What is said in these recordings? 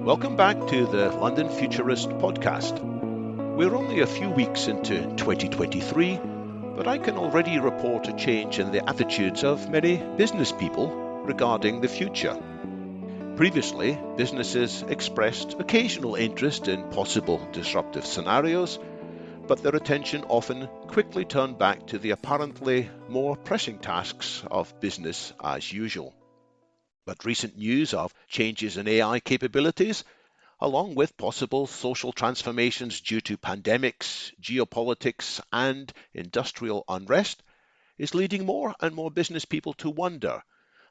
Welcome back to the London Futurist podcast. We're only a few weeks into 2023, but I can already report a change in the attitudes of many business people regarding the future. Previously, businesses expressed occasional interest in possible disruptive scenarios, but their attention often quickly turned back to the apparently more pressing tasks of business as usual. But recent news of changes in AI capabilities, along with possible social transformations due to pandemics, geopolitics, and industrial unrest, is leading more and more business people to wonder,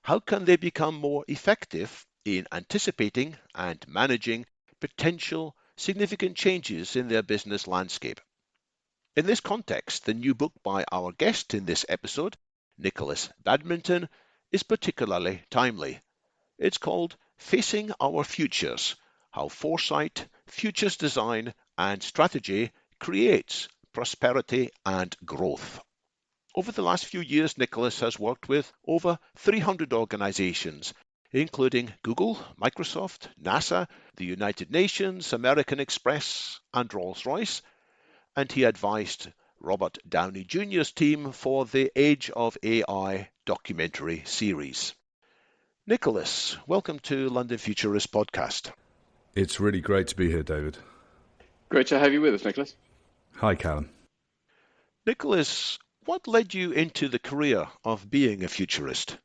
how can they become more effective in anticipating and managing potential significant changes in their business landscape? In this context, the new book by our guest in this episode, Nikolas Badminton, is particularly timely. It's called Facing Our Futures: How Foresight, Futures Design and Strategy Creates Prosperity and Growth. Over the last few years, Nikolas has worked with over 300 organizations, including Google, Microsoft, NASA, the United Nations, American Express, and Rolls-Royce, and he advised Robert Downey Jr.'s team for the Age of AI documentary series. Nikolas, welcome to London Futurist podcast. It's really great to be here, David. Great to have you with us, Nikolas. Hi, Callum. Nikolas, what led you into the career of being a futurist?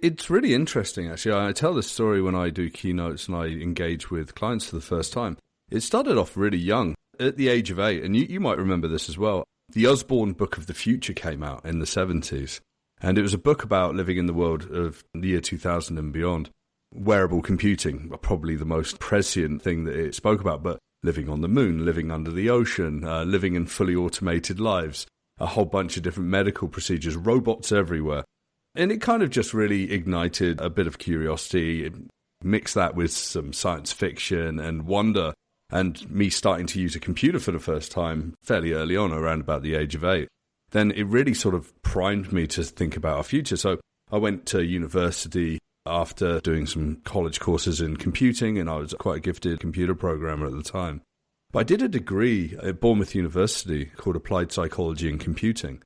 It's really interesting, actually. I tell this story when I do keynotes and I engage with clients for the first time. It started off really young, at the age of 8, and you might remember this as well. The Osborne Book of the Future came out in the 70s, and it was a book about living in the world of the year 2000 and beyond. Wearable computing, probably the most prescient thing that it spoke about, but living on the moon, living under the ocean, living in fully automated lives, a whole bunch of different medical procedures, robots everywhere. And it kind of just really ignited a bit of curiosity, mixed that with some science fiction and wonder, and me starting to use a computer for the first time fairly early on, around about the age of 8. Then it really sort of primed me to think about our future. So I went to university after doing some college courses in computing, and I was quite a gifted computer programmer at the time. But I did a degree at Bournemouth University called Applied Psychology and Computing.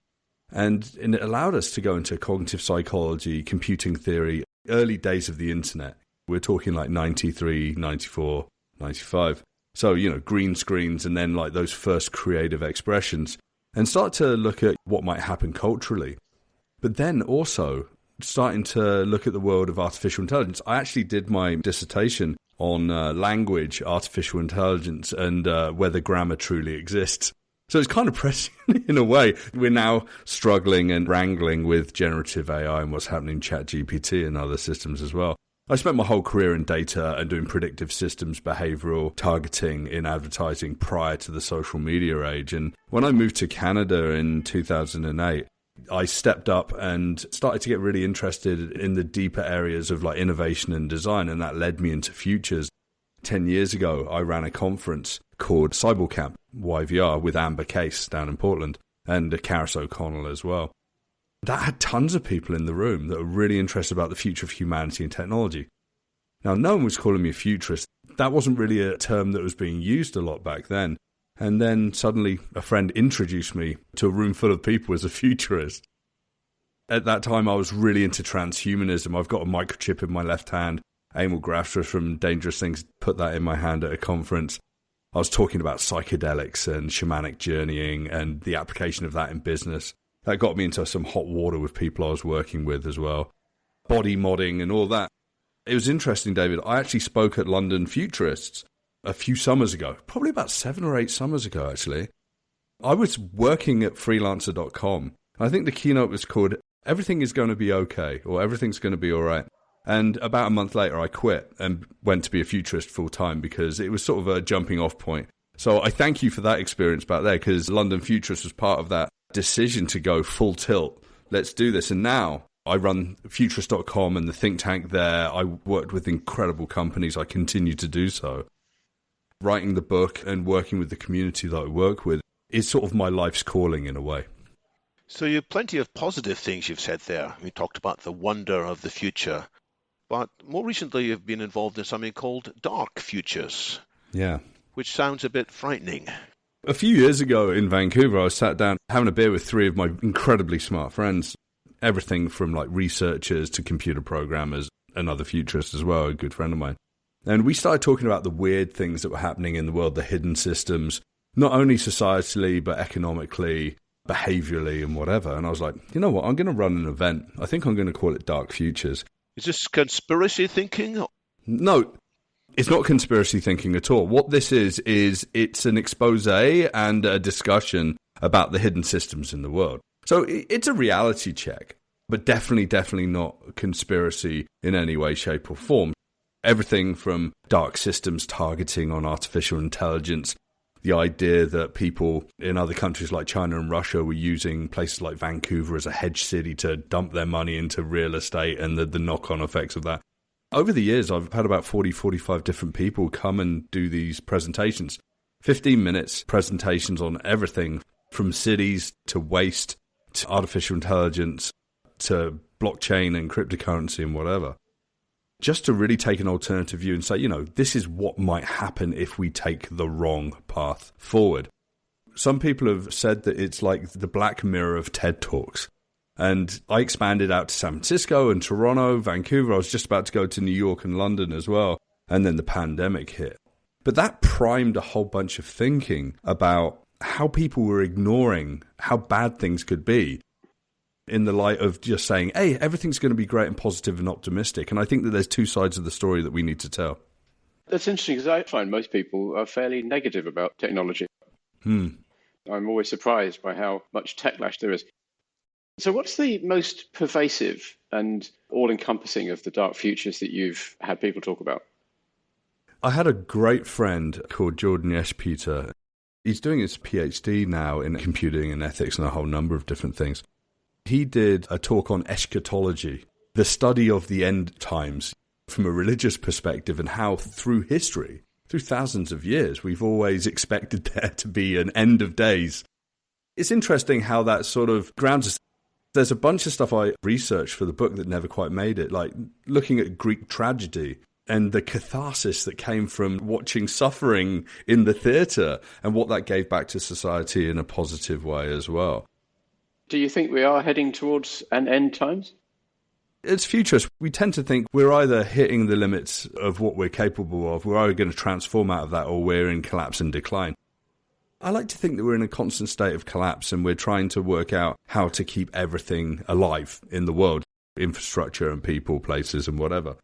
And it allowed us to go into cognitive psychology, computing theory, early days of the internet. We're talking like 93, 94, 95. So, green screens and then like those first creative expressions, and start to look at what might happen culturally. But then also starting to look at the world of artificial intelligence. I actually did my dissertation on language, artificial intelligence, and whether grammar truly exists. So it's kind of pressing in a way. We're now struggling and wrangling with generative AI and what's happening in ChatGPT and other systems as well. I spent my whole career in data and doing predictive systems, behavioral targeting in advertising prior to the social media age. And when I moved to Canada in 2008, I stepped up and started to get really interested in the deeper areas of like innovation and design. And that led me into futures. 10 years ago, I ran a conference called Cybercamp, YVR, with Amber Case down in Portland and Karis O'Connell as well. That had tons of people in the room that were really interested about the future of humanity and technology. Now, no one was calling me a futurist. That wasn't really a term that was being used a lot back then. And then suddenly a friend introduced me to a room full of people as a futurist. At that time, I was really into transhumanism. I've got a microchip in my left hand. Emil Grafstra from Dangerous Things put that in my hand at a conference. I was talking about psychedelics and shamanic journeying and the application of that in business. That got me into some hot water with people I was working with as well. Body modding and all that. It was interesting, David. I actually spoke at London Futurists a few summers ago, probably about 7 or 8 summers ago, actually. I was working at freelancer.com. I think the keynote was called Everything is Going to Be Okay, or Everything's Going to Be All Right. And about a month later, I quit and went to be a futurist full time because it was sort of a jumping off point. So I thank you for that experience back there, because London Futurists was part of that decision to go full tilt. Let's do this. And now I run Futurist.com and the think tank there. I worked with incredible companies. I continue to do so. Writing the book and working with the community that I work with is sort of my life's calling in a way. So you have plenty of positive things you've said there. We talked about the wonder of the future. But more recently, you've been involved in something called dark futures, Yeah. which sounds a bit frightening. A few years ago in Vancouver, I was sat down having a beer with three of my incredibly smart friends. Everything from like researchers to computer programmers, another futurist as well, a good friend of mine. And we started talking about the weird things that were happening in the world, the hidden systems, not only societally, but economically, behaviorally, and whatever. And I was like, you know what, I'm going to run an event. I think I'm going to call it Dark Futures. Is this conspiracy thinking? No, it's not conspiracy thinking at all. What this is it's an expose and a discussion about the hidden systems in the world. So it's a reality check, but definitely not conspiracy in any way, shape or form. Everything from dark systems targeting on artificial intelligence, the idea that people in other countries like China and Russia were using places like Vancouver as a hedge city to dump their money into real estate and the knock-on effects of that. Over the years, I've had about 45 different people come and do these presentations. 15 minutes presentations on everything from cities to waste to artificial intelligence to blockchain and cryptocurrency and whatever. Just to really take an alternative view and say, you know, this is what might happen if we take the wrong path forward. Some people have said that it's like the Black Mirror of TED Talks. And I expanded out to San Francisco and Toronto, Vancouver. I was just about to go to New York and London as well. And then the pandemic hit. But that primed a whole bunch of thinking about how people were ignoring how bad things could be in the light of just saying, hey, everything's going to be great and positive and optimistic. And I think that there's two sides of the story that we need to tell. That's interesting because I find most people are fairly negative about technology. I'm always surprised by how much techlash there is. So what's the most pervasive and all-encompassing of the dark futures that you've had people talk about? I had a great friend called Jordan Yeshpeter. He's doing his PhD now in computing and ethics and a whole number of different things. He did a talk on eschatology, the study of the end times from a religious perspective and how through history, through thousands of years, we've always expected there to be an end of days. It's interesting how that sort of grounds us. There's a bunch of stuff I researched for the book that never quite made it, like looking at Greek tragedy and the catharsis that came from watching suffering in the theatre and what that gave back to society in a positive way as well. Do you think we are heading towards an end times? As futurists, we tend to think we're either hitting the limits of what we're capable of, we're either going to transform out of that, or we're in collapse and decline. I like to think that we're in a constant state of collapse and we're trying to work out how to keep everything alive in the world, infrastructure and people, places and whatever.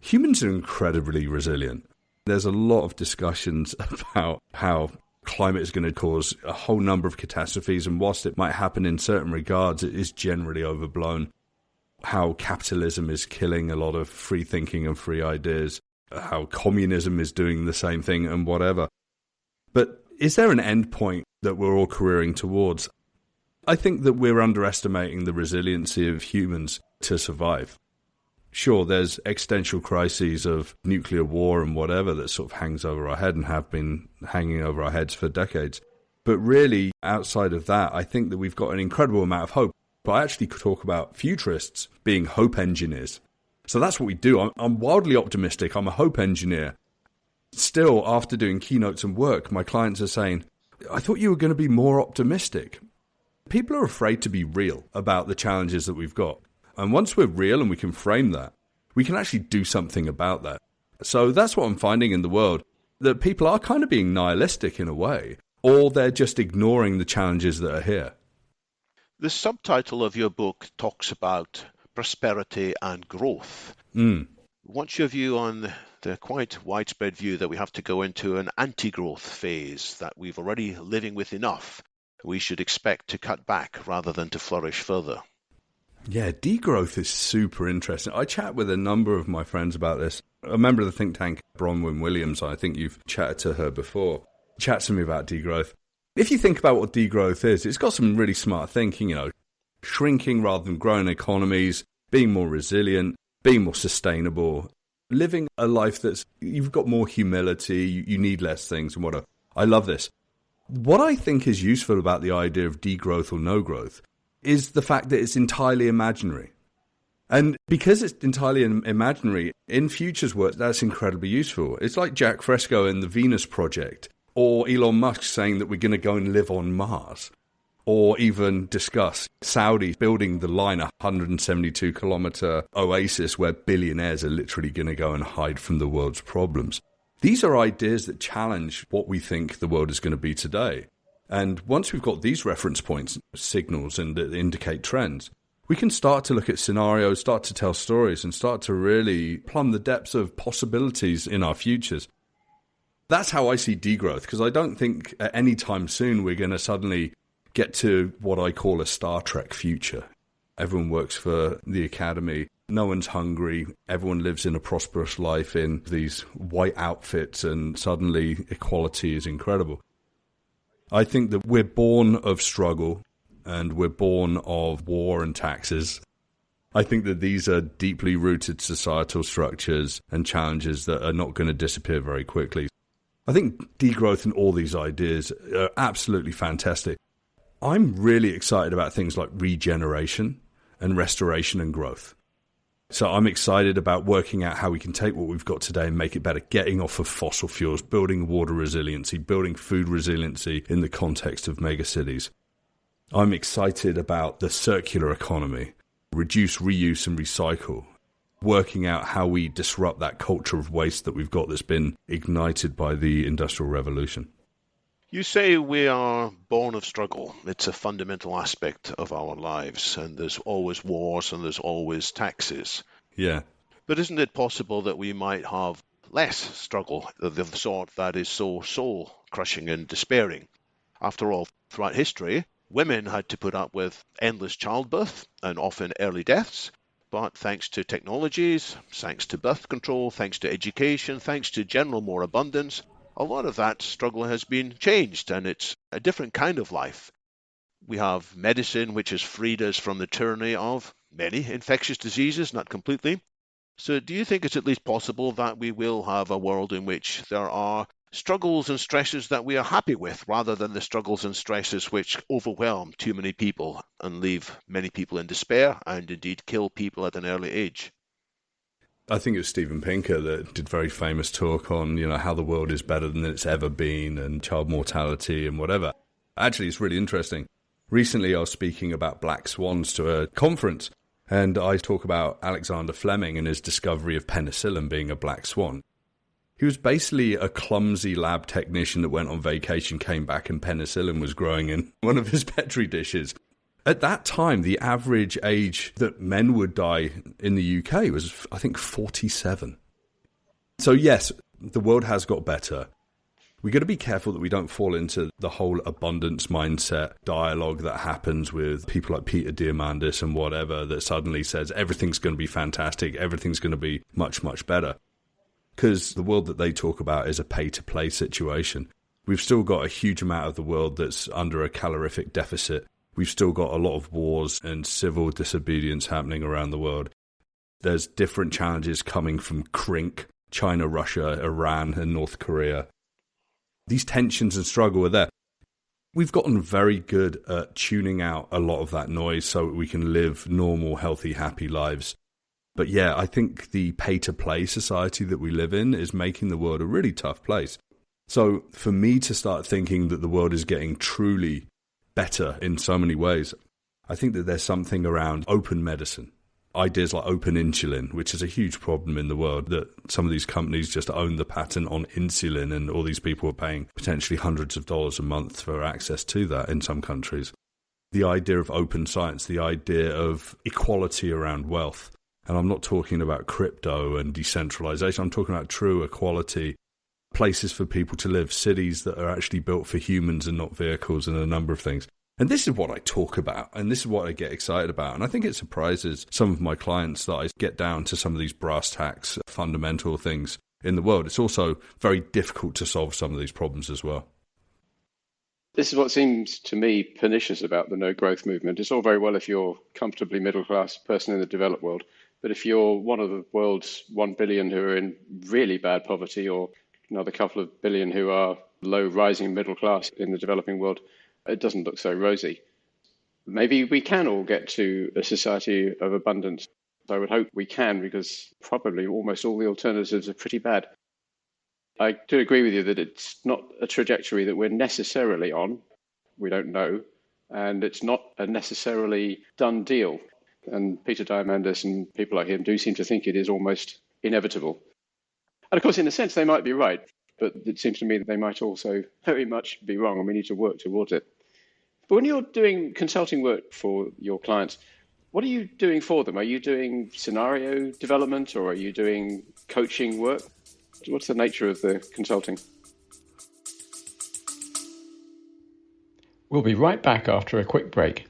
Humans are incredibly resilient. There's a lot of discussions about how climate is going to cause a whole number of catastrophes, and whilst it might happen in certain regards, it is generally overblown. How capitalism is killing a lot of free thinking and free ideas, how communism is doing the same thing and whatever. But is there an end point that we're all careering towards? I think that we're underestimating the resiliency of humans to survive. Sure, there's existential crises of nuclear war and whatever that sort of hangs over our head and have been hanging over our heads for decades. But really, outside of that, I think that we've got an incredible amount of hope. But I actually could talk about futurists being hope engineers. So that's what we do. I'm wildly optimistic. I'm a hope engineer. Still, after doing keynotes and work, my clients are saying, I thought you were going to be more optimistic. People are afraid to be real about the challenges that we've got. And once we're real and we can frame that, we can actually do something about that. So that's what I'm finding in the world, that people are kind of being nihilistic in a way, or they're just ignoring the challenges that are here. The subtitle of your book talks about prosperity and growth. What's your view on the quite widespread view that we have to go into an anti-growth phase, that we've already living with enough, we should expect to cut back rather than to flourish further? Yeah, degrowth is super interesting. I chat with a number of my friends about this. A member of the think tank, Bronwyn Williams, I think you've chatted to her before, chats to me about degrowth. If you think about what degrowth is, it's got some really smart thinking, you know, shrinking rather than growing economies, being more resilient, being more sustainable, living a life that's, you've got more humility, you need less things and whatever. I love this. What I think is useful about the idea of degrowth or no growth is the fact that it's entirely imaginary. And because it's entirely imaginary, in futures work, that's incredibly useful. It's like Jack Fresco in the Venus Project, or Elon Musk saying that we're going to go and live on Mars, or even discuss Saudi building the line, a 172-kilometer oasis where billionaires are literally going to go and hide from the world's problems. These are ideas that challenge what we think the world is going to be today. And once we've got these reference points, signals, and that indicate trends, we can start to look at scenarios, start to tell stories, and start to really plumb the depths of possibilities in our futures. That's how I see degrowth, because I don't think at any time soon we're going to suddenly get to what I call a Star Trek future. Everyone works for the academy. No one's hungry. Everyone lives in a prosperous life in these white outfits, and suddenly equality is incredible. I think that we're born of struggle, and we're born of war and taxes. I think that these are deeply rooted societal structures and challenges that are not going to disappear very quickly. I think degrowth and all these ideas are absolutely fantastic. I'm really excited about things like regeneration and restoration and growth. So I'm excited about working out how we can take what we've got today and make it better, getting off of fossil fuels, building water resiliency, building food resiliency in the context of megacities. I'm excited about the circular economy, reduce, reuse, and recycle, working out how we disrupt that culture of waste that we've got that's been ignited by the Industrial Revolution. You say we are born of struggle. It's a fundamental aspect of our lives, and there's always wars and there's always taxes. Yeah. But isn't it possible that we might have less struggle of the sort that is so soul-crushing and despairing? After all, throughout history, women had to put up with endless childbirth and often early deaths. But thanks to technologies, thanks to birth control, thanks to education, thanks to general more abundance, a lot of that struggle has been changed, and it's a different kind of life. We have medicine which has freed us from the tyranny of many infectious diseases, not completely. So do you think it's at least possible that we will have a world in which there are struggles and stresses that we are happy with, rather than the struggles and stresses which overwhelm too many people and leave many people in despair and indeed kill people at an early age? I think it was Steven Pinker that did very famous talk on, how the world is better than it's ever been and child mortality and whatever. Actually, it's really interesting. Recently, I was speaking about black swans to a conference, and I talk about Alexander Fleming and his discovery of penicillin being a black swan. He was basically a clumsy lab technician that went on vacation, came back, and penicillin was growing in one of his Petri dishes. At that time, the average age that men would die in the UK was, I think, 47. So yes, the world has got better. We've got to be careful that we don't fall into the whole abundance mindset dialogue that happens with people like Peter Diamandis and whatever, that suddenly says everything's going to be fantastic, everything's going to be much, much better. Because the world that they talk about is a pay-to-play situation. We've still got a huge amount of the world that's under a calorific deficit. We've still got a lot of wars and civil disobedience happening around the world. There's different challenges coming from CRINC, China, Russia, Iran, and North Korea. These tensions and struggle are there. We've gotten very good at tuning out a lot of that noise so we can live normal, healthy, happy lives. But yeah, I think the pay-to-play society that we live in is making the world a really tough place. So for me to start thinking that the world is getting truly better in so many ways, I think that there's something around open medicine. Ideas like open insulin, which is a huge problem in the world, that some of these companies just own the patent on insulin, and all these people are paying potentially hundreds of dollars a month for access to that in some countries. The idea of open science, the idea of equality around wealth. And I'm not talking about crypto and decentralization. I'm talking about true equality, places for people to live, cities that are actually built for humans and not vehicles, and a number of things. And this is what I talk about, and this is what I get excited about. And I think it surprises some of my clients that I get down to some of these brass tacks, fundamental things in the world. It's also very difficult to solve some of these problems as well. This is what seems to me pernicious about the no-growth movement. It's all very well if you're comfortably middle-class person in the developed world, but if you're one of the world's 1 billion who are in really bad poverty, or another couple of billion who are low rising middle class in the developing world, it doesn't look so rosy. Maybe we can all get to a society of abundance. I would hope we can, because probably almost all the alternatives are pretty bad. I do agree with you that it's not a trajectory that we're necessarily on. We don't know. And it's not a necessarily done deal. And Peter Diamandis and people like him do seem to think it is almost inevitable. And of course, in a sense, they might be right. But it seems to me that they might also very much be wrong, and we need to work towards it. But when you're doing consulting work for your clients, what are you doing for them? Are you doing scenario development, or are you doing coaching work? What's the nature of the consulting? We'll be right back after a quick break.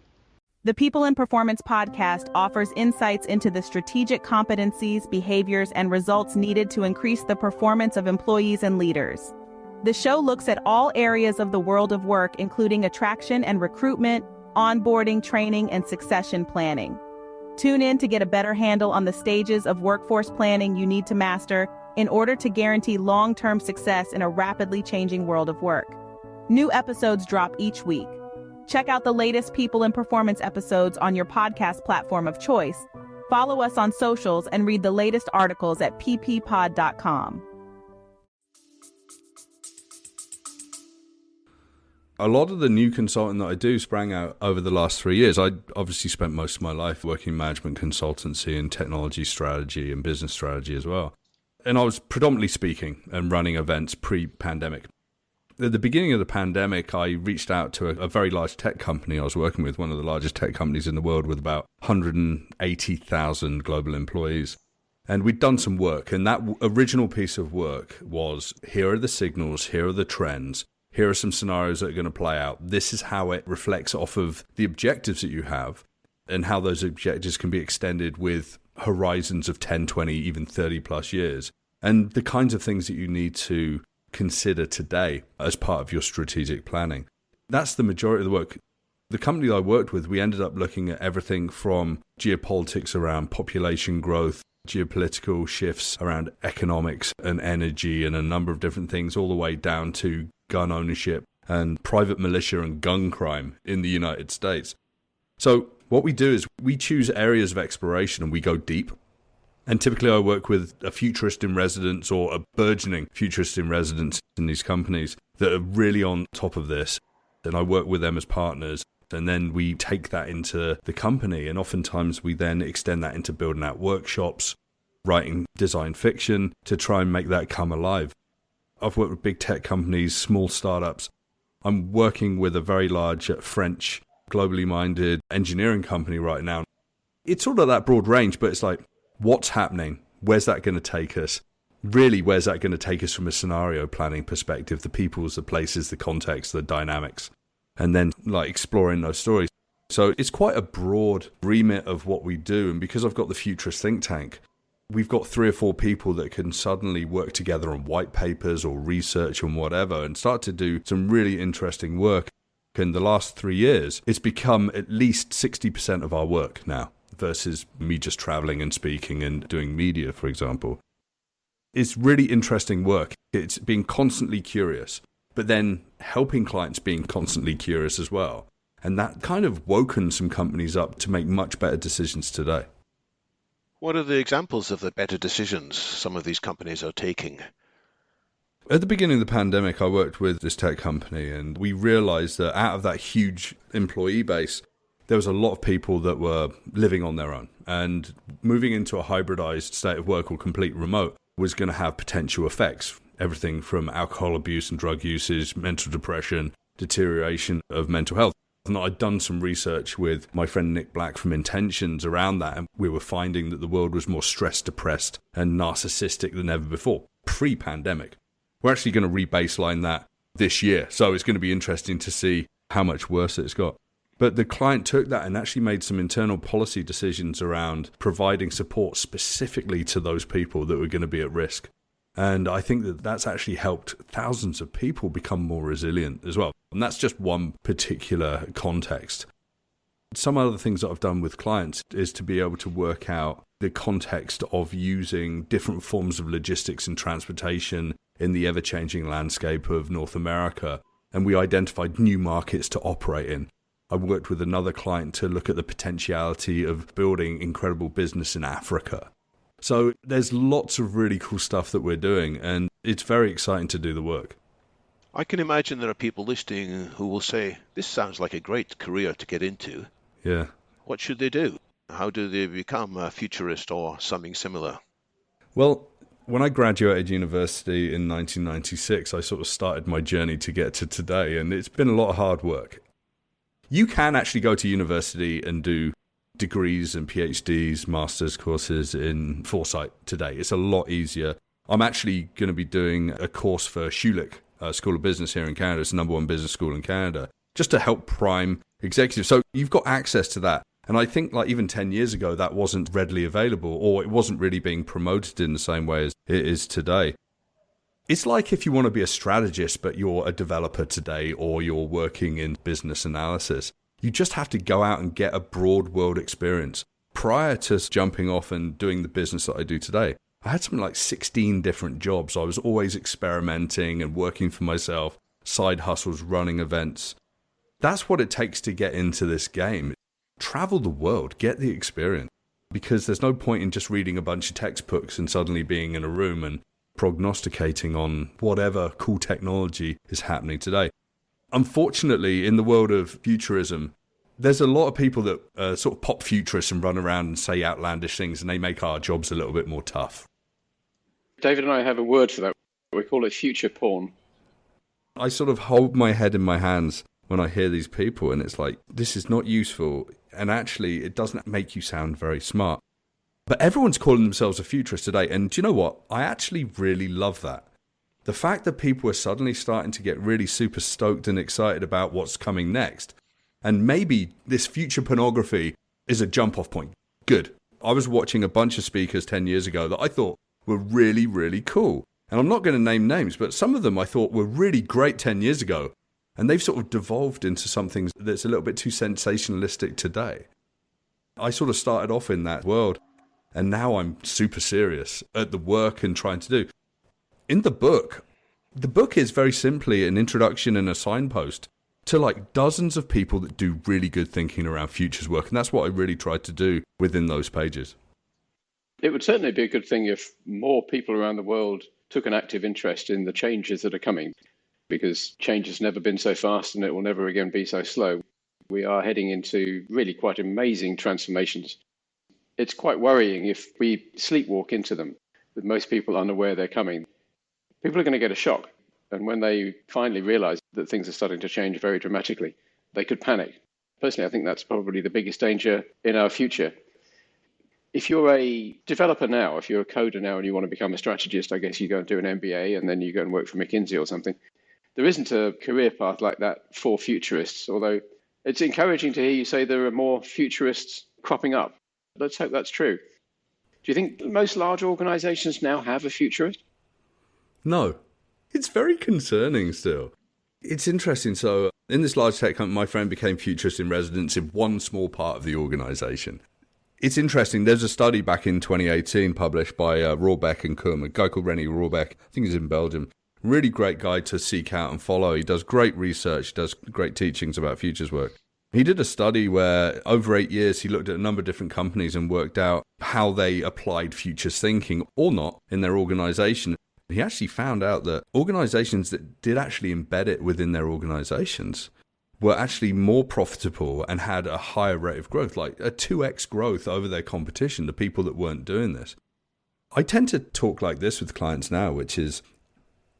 The People in Performance podcast offers insights into the strategic competencies, behaviors, and results needed to increase the performance of employees and leaders. The show looks at all areas of the world of work, including attraction and recruitment, onboarding, training, and succession planning. Tune in to get a better handle on the stages of workforce planning you need to master in order to guarantee long-term success in a rapidly changing world of work. New episodes drop each week. Check out the latest People in Performance episodes on your podcast platform of choice. Follow us on socials and read the latest articles at pppod.com. A lot of the new consulting that I do sprang out over the last 3 years. I obviously spent most of my life working in management consultancy and technology strategy and business strategy as well. And I was predominantly speaking and running events pre-pandemic. At the beginning of the pandemic, I reached out to a very large tech company I was working with, one of the largest tech companies in the world with about 180,000 global employees. And we'd done some work, and that original piece of work was, here are the signals, here are the trends, here are some scenarios that are going to play out. This is how it reflects off of the objectives that you have and how those objectives can be extended with horizons of 10, 20, even 30 plus years. And the kinds of things that you need to consider today as part of your strategic planning. That's the majority of the work. The company I worked with, we ended up looking at everything from geopolitics around population growth, geopolitical shifts around economics and energy and a number of different things, all the way down to gun ownership and private militia and gun crime in the United States. So what we do is we choose areas of exploration and we go deep. And typically I work with a futurist in residence or a burgeoning futurist in residence in these companies that are really on top of this. And I work with them as partners. And then we take that into the company. And oftentimes we then extend that into building out workshops, writing design fiction to try and make that come alive. I've worked with big tech companies, small startups. I'm working with a very large French, globally minded engineering company right now. It's sort of that broad range, but it's like, what's happening? Where's that going to take us? Really, where's that going to take us from a scenario planning perspective? The peoples, the places, the context, the dynamics, and then like exploring those stories. So it's quite a broad remit of what we do. And because I've got the Futurist think tank, we've got 3 or 4 people that can suddenly work together on white papers or research and whatever and start to do some really interesting work. In the last 3 years, it's become at least 60% of our work now, versus me just traveling and speaking and doing media, for example. It's really interesting work. It's being constantly curious, but then helping clients being constantly curious as well. And that kind of woken some companies up to make much better decisions today. What are the examples of the better decisions some of these companies are taking? At the beginning of the pandemic, I worked with this tech company, and we realized that out of that huge employee base, there was a lot of people that were living on their own, and moving into a hybridized state of work or complete remote was going to have potential effects. Everything from alcohol abuse and drug usage, mental depression, deterioration of mental health. And I'd done some research with my friend Nick Black from Intentions around that, and we were finding that the world was more stressed, depressed, and narcissistic than ever before, pre-pandemic. We're actually going to re-baseline that this year, so it's going to be interesting to see how much worse it's got. But the client took that and actually made some internal policy decisions around providing support specifically to those people that were going to be at risk. And I think that that's actually helped thousands of people become more resilient as well. And that's just one particular context. Some other things that I've done with clients is to be able to work out the context of using different forms of logistics and transportation in the ever-changing landscape of North America. And we identified new markets to operate in. I worked with another client to look at the potentiality of building incredible business in Africa. So there's lots of really cool stuff that we're doing, and it's very exciting to do the work. I can imagine there are people listening who will say, this sounds like a great career to get into. Yeah. What should they do? How do they become a futurist or something similar? Well, when I graduated university in 1996, I sort of started my journey to get to today, and it's been a lot of hard work. You can actually go to university and do degrees and PhDs, master's courses in foresight today. It's a lot easier. I'm actually going to be doing a course for Schulich School of Business here in Canada. It's the #1 business school in Canada, just to help prime executives. So you've got access to that. And I think like even 10 years ago, that wasn't readily available, or it wasn't really being promoted in the same way as it is today. It's like if you want to be a strategist, but you're a developer today, or you're working in business analysis, you just have to go out and get a broad world experience. Prior to jumping off and doing the business that I do today, I had something like 16 different jobs. I was always experimenting and working for myself, side hustles, running events. That's what it takes to get into this game. Travel the world, get the experience, because there's no point in just reading a bunch of textbooks and suddenly being in a room and prognosticating on whatever cool technology is happening today. Unfortunately, in the world of futurism, there's a lot of people that sort of pop futurists and run around and say outlandish things, and they make our jobs a little bit more tough. David and I have a word for that. We call it future porn. I sort of hold my head in my hands when I hear these people, and it's like, this is not useful, and actually it doesn't make you sound very smart. But everyone's calling themselves a futurist today, and do you know what? I actually really love that. The fact that people are suddenly starting to get really super stoked and excited about what's coming next, and maybe this future pornography is a jump-off point. Good. I was watching a bunch of speakers 10 years ago that I thought were really, really cool. And I'm not going to name names, but some of them I thought were really great 10 years ago. And they've sort of devolved into something that's a little bit too sensationalistic today. I sort of started off in that world, and now I'm super serious at the work and trying to do. In the book is very simply an introduction and a signpost to like dozens of people that do really good thinking around futures work. And that's what I really tried to do within those pages. It would certainly be a good thing if more people around the world took an active interest in the changes that are coming, because change has never been so fast and it will never again be so slow. We are heading into really quite amazing transformations. It's quite worrying if we sleepwalk into them, with most people unaware they're coming. People are going to get a shock. And when they finally realize that things are starting to change very dramatically, they could panic. Personally, I think that's probably the biggest danger in our future. If you're a developer now, if you're a coder now and you want to become a strategist, I guess you go and do an MBA and then you go and work for McKinsey or something. There isn't a career path like that for futurists, although it's encouraging to hear you say there are more futurists cropping up. Let's hope that's true. Do you think most large organizations now have a futurist? No. It's very concerning still. It's interesting. So in this large tech company, my friend became futurist in residence in one small part of the organization. It's interesting. There's a study back in 2018 published by Rohrbeck and Kuhn, a guy called René Rohrbeck. I think he's in Belgium. Really great guy to seek out and follow. He does great research, does great teachings about futures work. He did a study where over 8 years, he looked at a number of different companies and worked out how they applied futures thinking or not in their organization. He actually found out that organizations that did actually embed it within their organizations were actually more profitable and had a higher rate of growth, like a 2x growth over their competition, the people that weren't doing this. I tend to talk like this with clients now, which is,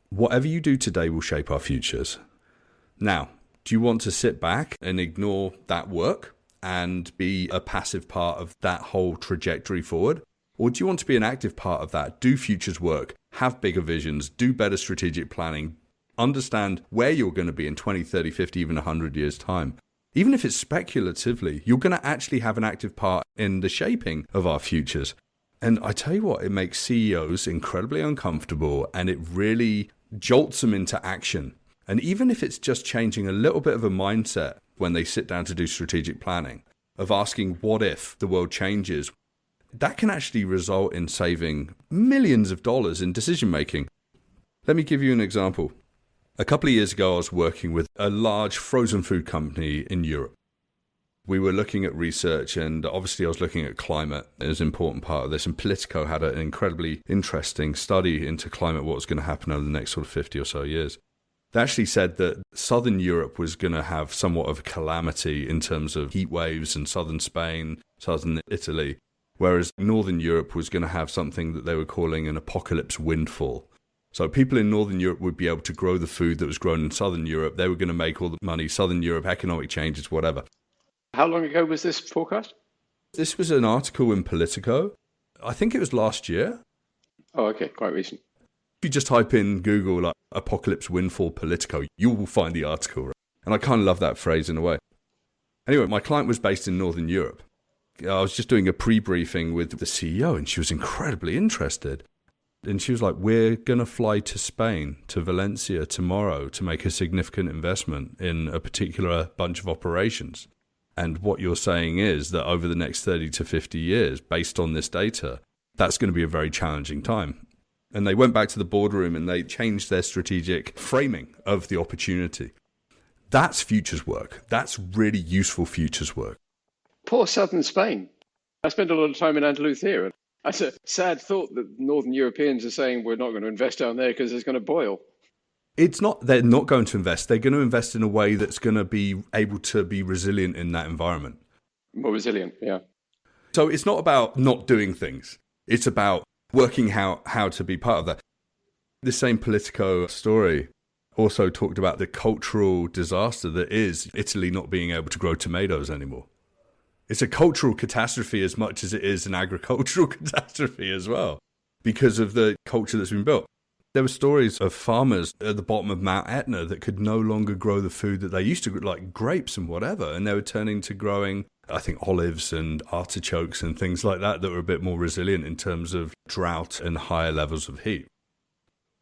whatever you do today will shape our futures. Now, do you want to sit back and ignore that work and be a passive part of that whole trajectory forward? Or do you want to be an active part of that, do futures work, have bigger visions, do better strategic planning, understand where you're going to be in 20, 30, 50, even 100 years' time? Even if it's speculatively, you're going to actually have an active part in the shaping of our futures. And I tell you what, it makes CEOs incredibly uncomfortable, and it really jolts them into action. And even if it's just changing a little bit of a mindset when they sit down to do strategic planning, of asking what if the world changes, that can actually result in saving millions of dollars in decision making. Let me give you an example. A couple of years ago, I was working with a large frozen food company in Europe. We were looking at research, and obviously I was looking at climate as an important part of this. And Politico had an incredibly interesting study into climate, what was going to happen over the next sort of 50 or so years. They actually said that southern Europe was going to have somewhat of a calamity in terms of heat waves in southern Spain, southern Italy, whereas northern Europe was going to have something that they were calling an apocalypse windfall. So people in northern Europe would be able to grow the food that was grown in southern Europe. They were going to make all the money. Southern Europe, economic changes, whatever. How long ago was this forecast? This was an article in Politico. I think it was last year. Oh, okay, quite recent. If you just type in Google like apocalypse windfall Politico, you will find the article. Right? And I kind of love that phrase in a way. Anyway, my client was based in northern Europe. I was just doing a pre-briefing with the CEO, and she was incredibly interested. And she was like, we're going to fly to Spain, to Valencia tomorrow to make a significant investment in a particular bunch of operations. And what you're saying is that over the next 30 to 50 years, based on this data, that's going to be a very challenging time. And they went back to the boardroom and they changed their strategic framing of the opportunity. That's futures work. That's really useful futures work. Poor southern Spain. I spent a lot of time in Andalusia. That's a sad thought that northern Europeans are saying we're not going to invest down there because it's going to boil. It's not, they're not going to invest. They're going to invest in a way that's going to be able to be resilient in that environment. More resilient, yeah. So it's not about not doing things. It's about working how to be part of that. This same Politico story also talked about the cultural disaster that is Italy not being able to grow tomatoes anymore. It's a cultural catastrophe as much as it is an agricultural catastrophe as well, because of the culture that's been built. There were stories of farmers at the bottom of Mount Etna that could no longer grow the food that they used to grow, like grapes and whatever, and they were turning to growing, I think, olives and artichokes and things like that were a bit more resilient in terms of drought and higher levels of heat.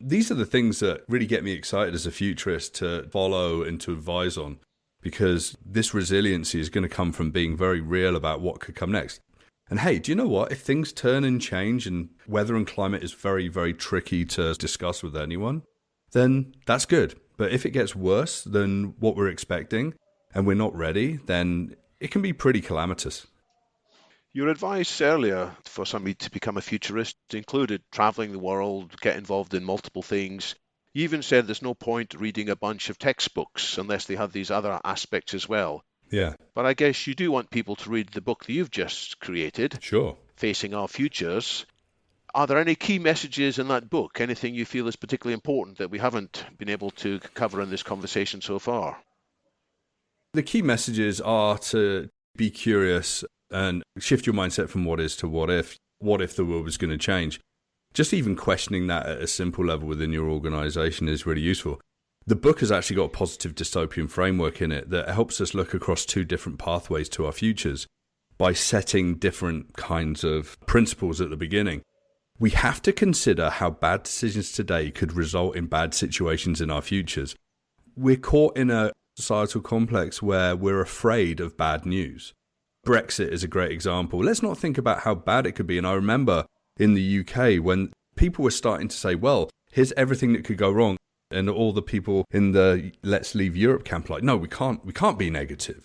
These are the things that really get me excited as a futurist to follow and to advise on, because this resiliency is going to come from being very real about what could come next. And hey, do you know what? If things turn and change and weather and climate is very, very tricky to discuss with anyone, then that's good. But if it gets worse than what we're expecting and we're not ready, then it can be pretty calamitous. Your advice earlier for somebody to become a futurist included traveling the world, get involved in multiple things. You even said there's no point reading a bunch of textbooks unless they have these other aspects as well. Yeah. But I guess you do want people to read the book that you've just created, Sure. Facing Our Futures. Are there any key messages in that book? Anything you feel is particularly important that we haven't been able to cover in this conversation so far? The key messages are to be curious and shift your mindset from what is to what if the world was going to change. Just even questioning that at a simple level within your organization is really useful. The book has actually got a positive dystopian framework in it that helps us look across two different pathways to our futures by setting different kinds of principles at the beginning. We have to consider how bad decisions today could result in bad situations in our futures. We're caught in a societal complex where we're afraid of bad news. Brexit is a great example. Let's not think about how bad it could be. And I remember in the UK when people were starting to say, well, here's everything that could go wrong. And all the people in the Let's Leave Europe camp like, no, we can't be negative.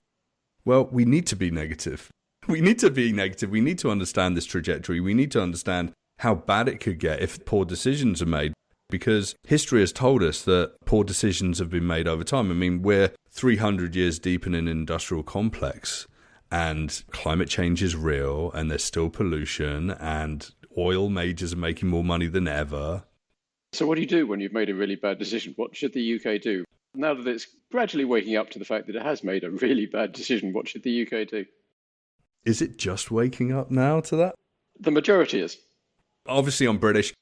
Well, we need to be negative. We need to be negative. We need to understand this trajectory. We need to understand how bad it could get if poor decisions are made, because history has told us that poor decisions have been made over time. I mean, we're 300 years deep in an industrial complex, and climate change is real, and there's still pollution, and oil majors are making more money than ever. So what do you do when you've made a really bad decision? What should the UK do? Now that it's gradually waking up to the fact that it has made a really bad decision, what should the UK do? Is it just waking up now to that? The majority is. Obviously, I'm British.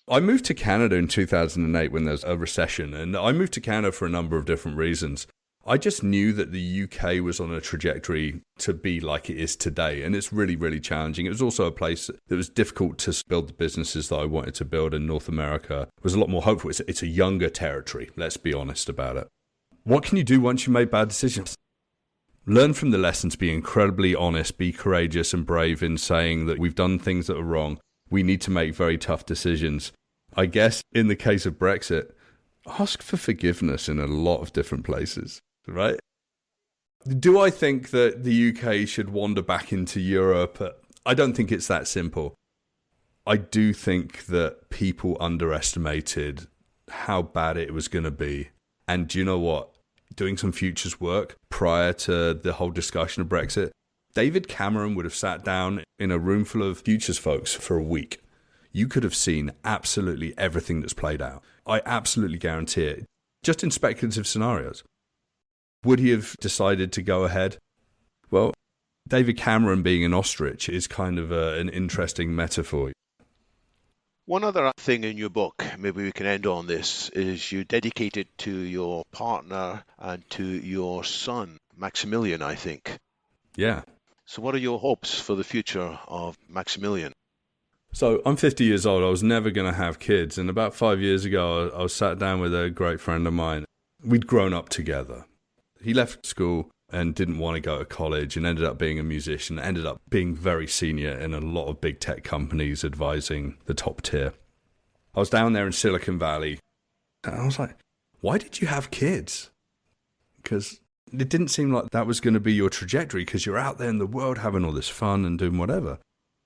I moved to Canada in 2008 when there was a recession, and I moved to Canada for a number of different reasons. I just knew that the UK was on a trajectory to be like it is today, and it's really, really challenging. It was also a place that was difficult to build the businesses that I wanted to build in North America. It was a lot more hopeful. It's a younger territory, let's be honest about it. What can you do once you made bad decisions? Learn from the lessons, be incredibly honest, be courageous and brave in saying that we've done things that are wrong. We need to make very tough decisions. I guess in the case of Brexit, ask for forgiveness in a lot of different places. Right? Do I think that the UK should wander back into Europe? I don't think it's that simple. I do think that people underestimated how bad it was going to be. And do you know what? Doing some futures work prior to the whole discussion of Brexit, David Cameron would have sat down in a room full of futures folks for a week. You could have seen absolutely everything that's played out. I absolutely guarantee it. Just in speculative scenarios. Would he have decided to go ahead? Well, David Cameron being an ostrich is kind of an interesting metaphor. One other thing in your book, maybe we can end on this, is you dedicate it to your partner and to your son, Maximilian, I think. Yeah. So what are your hopes for the future of Maximilian? So I'm 50 years old. I was never going to have kids. And about 5 years ago, I was sat down with a great friend of mine. We'd grown up together. He left school and didn't want to go to college and ended up being a musician, ended up being very senior in a lot of big tech companies advising the top tier. I was down there in Silicon Valley and I was like, why did you have kids? Because it didn't seem like that was going to be your trajectory because you're out there in the world having all this fun and doing whatever.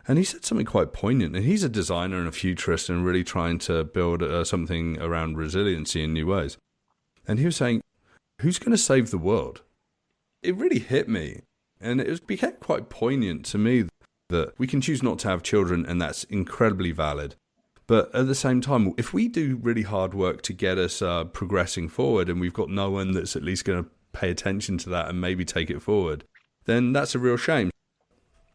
And he said something quite poignant. And he's a designer and a futurist and really trying to build something around resiliency in new ways. And he was saying, who's going to save the world? It really hit me. And it became quite poignant to me that we can choose not to have children, and that's incredibly valid. But at the same time, if we do really hard work to get us progressing forward, and we've got no one that's at least going to pay attention to that and maybe take it forward, then that's a real shame.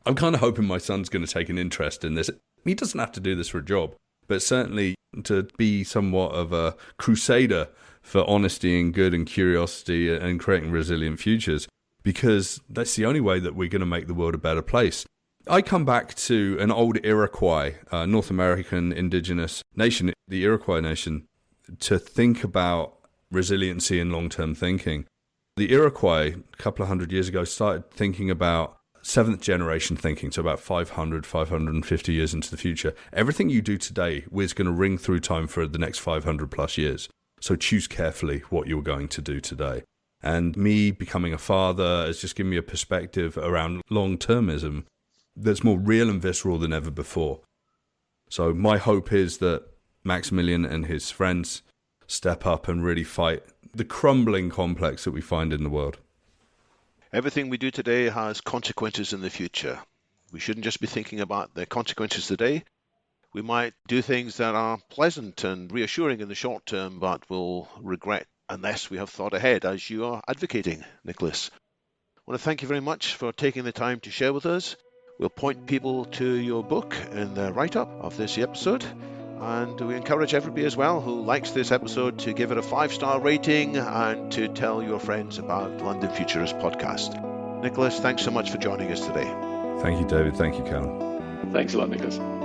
I'm kind of hoping my son's going to take an interest in this. He doesn't have to do this for a job, but certainly to be somewhat of a crusader for honesty and good and curiosity and creating resilient futures, because that's the only way that we're going to make the world a better place. I come back to an old Iroquois, North American indigenous nation, the Iroquois nation, to think about resiliency and long-term thinking. The Iroquois, a couple of hundred years ago, started thinking about seventh generation thinking, so about 500, 550 years into the future. Everything you do today is going to ring through time for the next 500 plus years. So choose carefully what you're going to do today. And me becoming a father has just given me a perspective around long-termism that's more real and visceral than ever before. So my hope is that Maximilian and his friends step up and really fight the crumbling complex that we find in the world. Everything we do today has consequences in the future. We shouldn't just be thinking about the consequences today. We might do things that are pleasant and reassuring in the short term, but will regret unless we have thought ahead, as you are advocating, Nikolas. I want to thank you very much for taking the time to share with us. We'll point people to your book in the write-up of this episode, and we encourage everybody as well who likes this episode to give it a 5-star rating and to tell your friends about London Futurists podcast. Nikolas, thanks so much for joining us today. Thank you, David. Thank you, Callum. Thanks a lot, Nikolas.